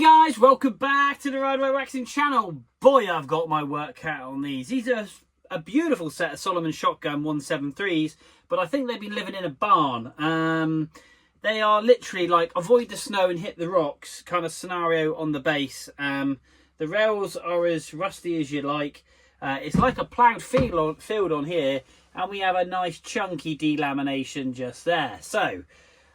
Hey guys, welcome back to the Rideaway Waxing channel. Boy, I've got my work cut on these. These are a beautiful set of Salomon Shotgun 173s, but I think they've been living in a barn. They are literally like avoid the snow and hit the rocks kind of scenario on the base. The rails are as rusty as you like. It's like a ploughed field on here, and we have a nice chunky delamination just there. So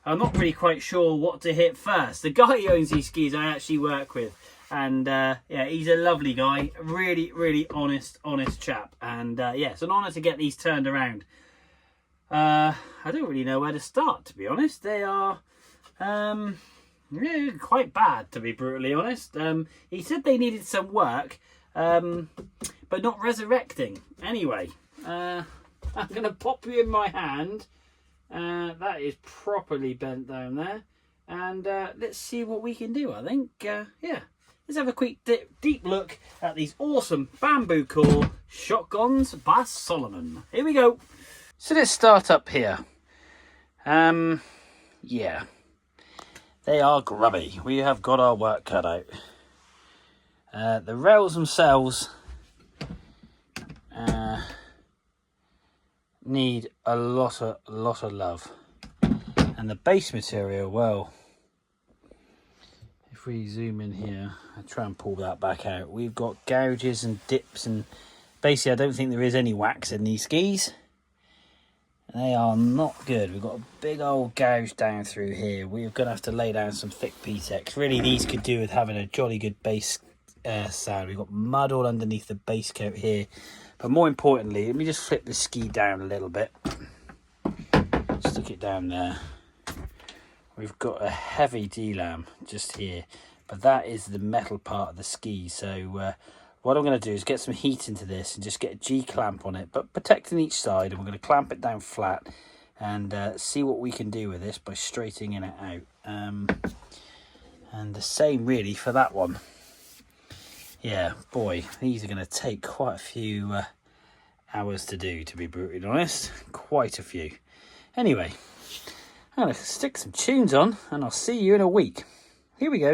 I'm not really quite sure what to hit first. The guy who owns these skis I actually work with, and yeah, he's a lovely guy, really honest chap, and yeah, it's an honour to get these turned around. I don't really know where to start, to be honest. They are yeah, quite bad, to be brutally honest. He said they needed some work, but not resurrecting. Anyway, I'm going to pop you in my hand. That is properly bent down there, and let's see what we can do. I think yeah, let's have a quick deep look at these awesome bamboo core shotguns by Salomon. Here we go. So let's start up here. Yeah, they are grubby. We have got our work cut out. The rails themselves need a lot of love, and the base material, well, if we zoom in here, I try and pull that back out, we've got gouges and dips, and basically I don't think there is any wax in these skis. They are not good. We've got a big old gouge down through here. We're gonna have to lay down some thick PTEX. Really, these could do with having a jolly good base sound. We've got mud all underneath the base coat here. But more importantly, let me just flip the ski down a little bit. Stick it down there. We've got a heavy delam just here, but that is the metal part of the ski. So what I'm going to do is get some heat into this and just get a G-clamp on it, but protecting each side. And we're going to clamp it down flat and see what we can do with this by straightening it out. And the same really for that one. Yeah, boy, these are going to take quite a few hours to do, to be brutally honest. Quite a few. Anyway, I'm going to stick some tunes on, and I'll see you in a week. Here we go.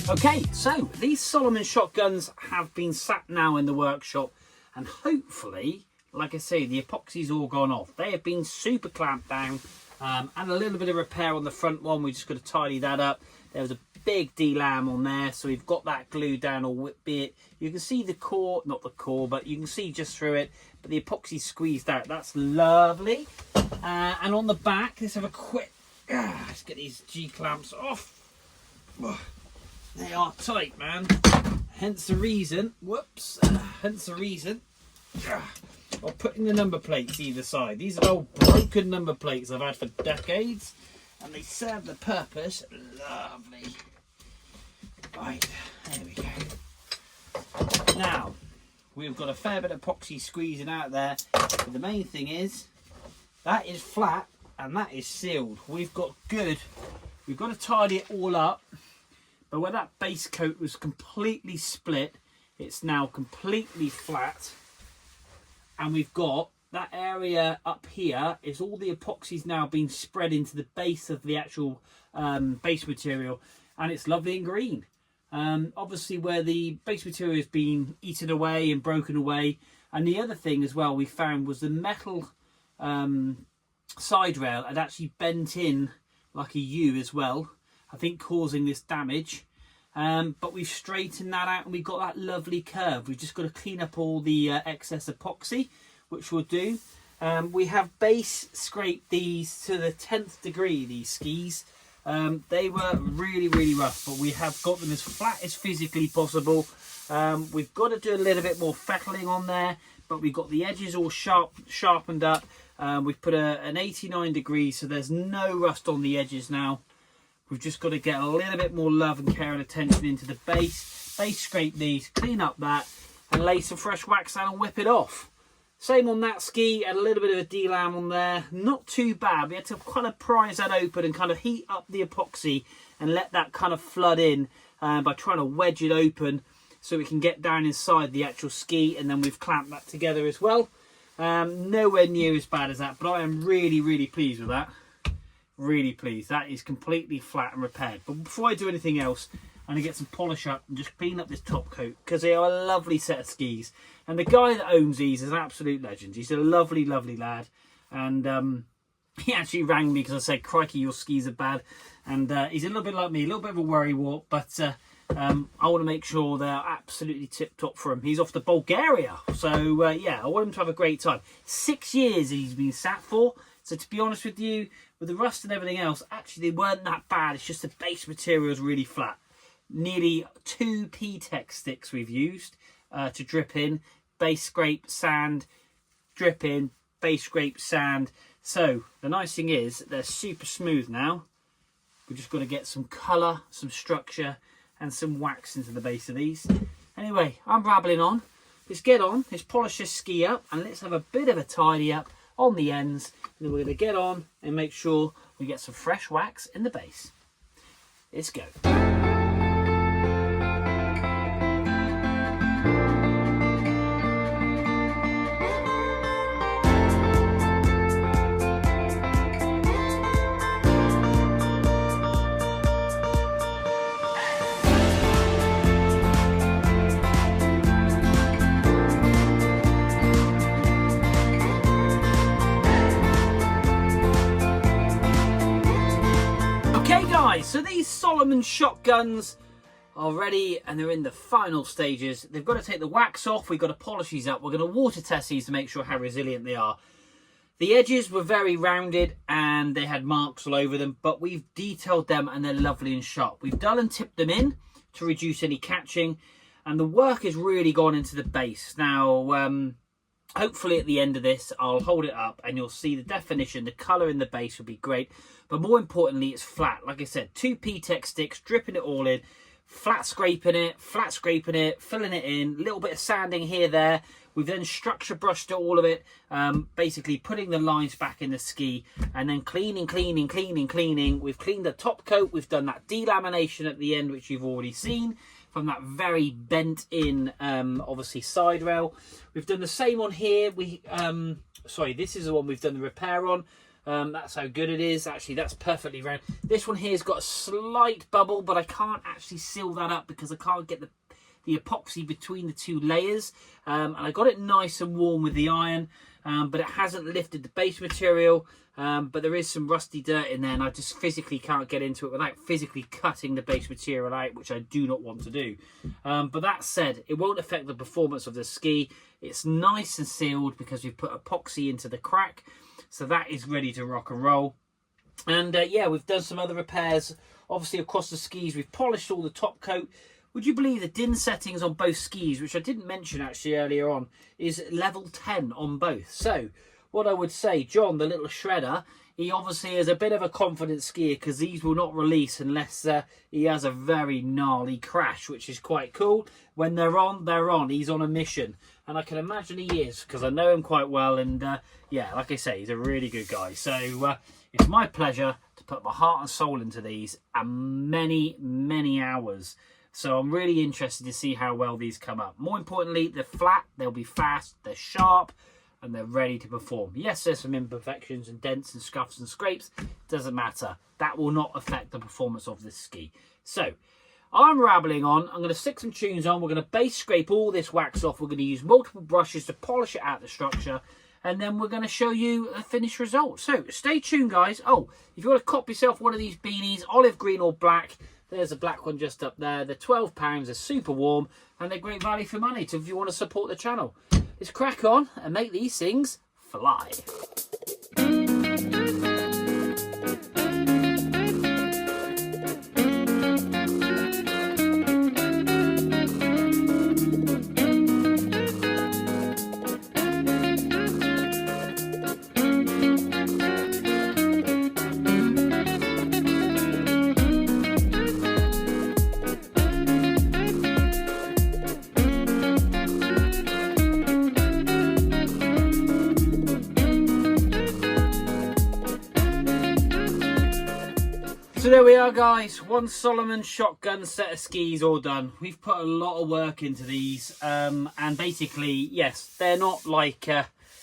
Okay, so these Salomon shotguns have been sat now in the workshop, and hopefully, like I say, the epoxy's all gone off. They have been super clamped down, and a little bit of repair on the front one. We just got to tidy that up. There was a big delam on there, so we've got that glued down a bit. You can see the core, not the core, but you can see just through it, but the epoxy squeezed out. That's lovely. And on the back, let's have a quick, let's get these G-clamps off. They are tight, man. Hence the reason, hence the reason of putting the number plates either side. These are old broken number plates I've had for decades, and they serve the purpose lovely. Right, there we go. Now, we've got a fair bit of epoxy squeezing out there, but the main thing is, that is flat and that is sealed. We've got to tidy it all up, but where that base coat was completely split, it's now completely flat, and we've got that area up here is all the epoxy's now been spread into the base of the actual base material, and it's lovely and green. Obviously where the base material has been eaten away and broken away, and the other thing as well we found was the metal side rail had actually bent in like a U as well, I think causing this damage. But we've straightened that out and we've got that lovely curve. We've just got to clean up all the excess epoxy, which we'll do. We have base scraped these to the 10th degree, these skis. They were really rough, but we have got them as flat as physically possible. We've got to do a little bit more fettling on there, but we've got the edges all sharpened up. We've put an 89 degrees, so there's no rust on the edges now. We've just got to get a little bit more love and care and attention into the base. Base scrape these, clean up that, and lay some fresh wax down and whip it off. Same on that ski, and a little bit of a delam on there. Not too bad. We had to kind of prise that open and kind of heat up the epoxy and let that kind of flood in by trying to wedge it open so we can get down inside the actual ski, and then we've clamped that together as well. Nowhere near as bad as that, but I am really pleased with that. Really pleased. That is completely flat and repaired. But before I do anything else, I'm going to get some polish up and just clean up this top coat, because they are a lovely set of skis. And the guy that owns these is an absolute legend. He's a lovely lad. And he actually rang me because I said, crikey, your skis are bad. And he's a little bit like me, a little bit of a worrywart, but I want to make sure they're absolutely tip-top for him. He's off to Bulgaria. So, yeah, I want him to have a great time. 6 years he's been sat for. So, to be honest with you, with the rust and everything else, actually, they weren't that bad. It's just the base material is really flat. Nearly 2 P-Tech sticks we've used to drip in. Base scrape, sand, drip in, base scrape, sand. So, the nice thing is, they're super smooth now. We've just got to get some colour, some structure, and some wax into the base of these. Anyway, I'm rabbling on. Let's get on, let's polish this ski up, and let's have a bit of a tidy up on the ends. And then we're going to get on and make sure we get some fresh wax in the base. Let's go. So these Salomon Shotguns are ready and they're in the final stages. They've got to take the wax off. We've got to polish these up. We're going to water test these to make sure how resilient they are. The edges were very rounded and they had marks all over them, but we've detailed them and they're lovely and sharp. We've dull and tipped them in to reduce any catching, and the work has really gone into the base. Now, hopefully at the end of this, I'll hold it up and you'll see the definition, the colour in the base will be great. But more importantly, it's flat. Like I said, 2 P-Tech sticks, dripping it all in, flat scraping it, filling it in, a little bit of sanding here, there. We've then structure brushed all of it, basically putting the lines back in the ski, and then cleaning. We've cleaned the top coat. We've done that delamination at the end, which you've already seen, from that very bent in, obviously, side rail. We've done the same on here. Sorry, this is the one we've done the repair on. That's how good it is. Actually, that's perfectly round. This one here has got a slight bubble, but I can't actually seal that up because I can't get the epoxy between the 2 layers. And I got it nice and warm with the iron, but it hasn't lifted the base material. But there is some rusty dirt in there, and I just physically can't get into it without physically cutting the base material out, which I do not want to do. But that said, it won't affect the performance of the ski. It's nice and sealed because we've put epoxy into the crack, so that is ready to rock and roll. And yeah, we've done some other repairs Obviously across the skis we've polished all the top coat. Would you believe the din settings on both skis, which I didn't mention actually earlier on, is level 10 on both. So what I would say, John, the little shredder, he obviously is a bit of a confident skier because these will not release unless he has a very gnarly crash, which is quite cool. When they're on, they're on. He's on a mission. And I can imagine he is because I know him quite well. And yeah, like I say, he's a really good guy. So it's my pleasure to put my heart and soul into these and many, many hours. So I'm really interested to see how well these come up. More importantly, they're flat, they'll be fast, they're sharp, and they're ready to perform. Yes, there's some imperfections and dents and scuffs and scrapes. Doesn't matter. That will not affect the performance of this ski. So I'm rambling on. I'm going to stick some tunes on. We're going to base scrape all this wax off. We're going to use multiple brushes to polish it out the structure. And then we're going to show you a finished result. So stay tuned, guys. Oh, if you want to cop yourself one of these beanies, olive green or black, there's a black one just up there. They're £12. They're super warm. And they're great value for money if you want to support the channel. Let's crack on and make these things fly. So there we are, guys, one Salomon Shotgun set of skis all done. We've put a lot of work into these and basically, yes, they're not like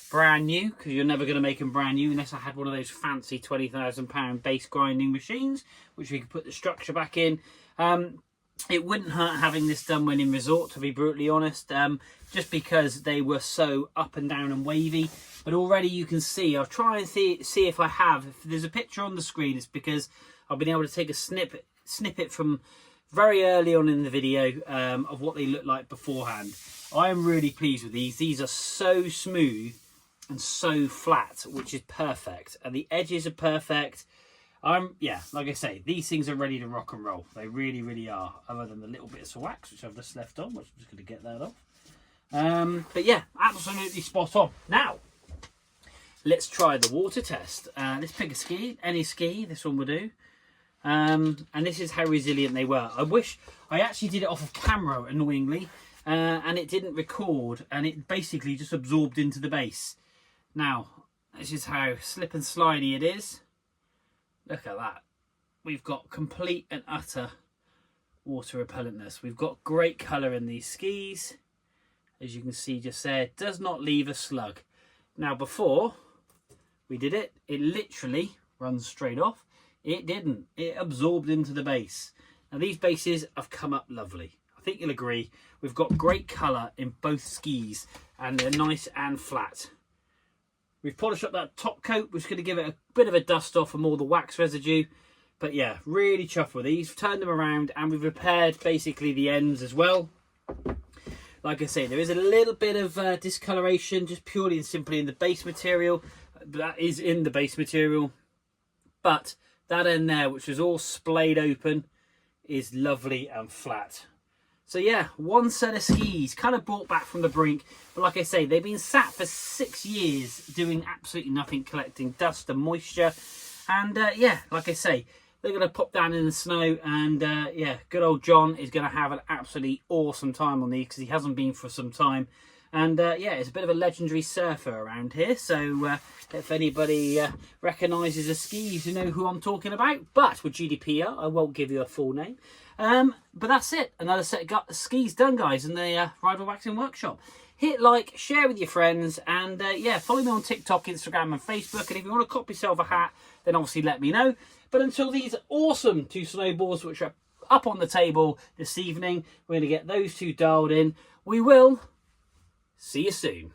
brand new because you're never going to make them brand new unless I had one of those fancy £20,000 base grinding machines which we could put the structure back in. It wouldn't hurt having this done when in resort, to be brutally honest, just because they were so up and down and wavy. But already you can see, I'll try and see if I have, if there's a picture on the screen, it's because I've been able to take a snippet from very early on in the video of what they look like beforehand. I am really pleased with these. These are so smooth and so flat, which is perfect. And the edges are perfect. Yeah, like I say, these things are ready to rock and roll. They really, really are. Other than the little bits of wax, which I've just left on, which I'm just going to get that off. But yeah, absolutely spot on. Now, let's try the water test. Let's pick a ski, any ski, this one will do. And this is how resilient they were. I wish I actually did it off of camera, annoyingly, and it didn't record, and it basically just absorbed into the base. Now, this is how slip and slidey it is. Look at that. We've got complete and utter water repellentness. We've got great colour in these skis. As you can see just there, it does not leave a slug. Now, before we did it, it literally runs straight off. It didn't. It absorbed into the base. Now, these bases have come up lovely. I think you'll agree. We've got great colour in both skis, and they're nice and flat. We've polished up that top coat, which is going to give it a bit of a dust off from all the wax residue. But yeah, really chuffed with these. We've turned them around, and we've repaired basically the ends as well. Like I say, there is a little bit of discoloration, just purely and simply in the base material. That is in the base material. But that end there, which was all splayed open, is lovely and flat. So yeah, one set of skis, kind of brought back from the brink. But like I say, they've been sat for 6 years doing absolutely nothing, collecting dust and moisture. And yeah, like I say, they're going to pop down in the snow. And yeah, good old John is going to have an absolutely awesome time on these because he hasn't been for some time. And yeah, it's a bit of a legendary surfer around here. So if anybody recognises the skis, you know who I'm talking about. But with GDPR, I won't give you a full name. But that's it. Another set of skis done, guys, in the Rival Waxing Workshop. Hit like, share with your friends, and yeah, follow me on TikTok, Instagram, and Facebook. And if you want to cop yourself a hat, then obviously let me know. But until these awesome 2 snowboards, which are up on the table this evening, we're going to get those 2 dialed in. We will see you soon.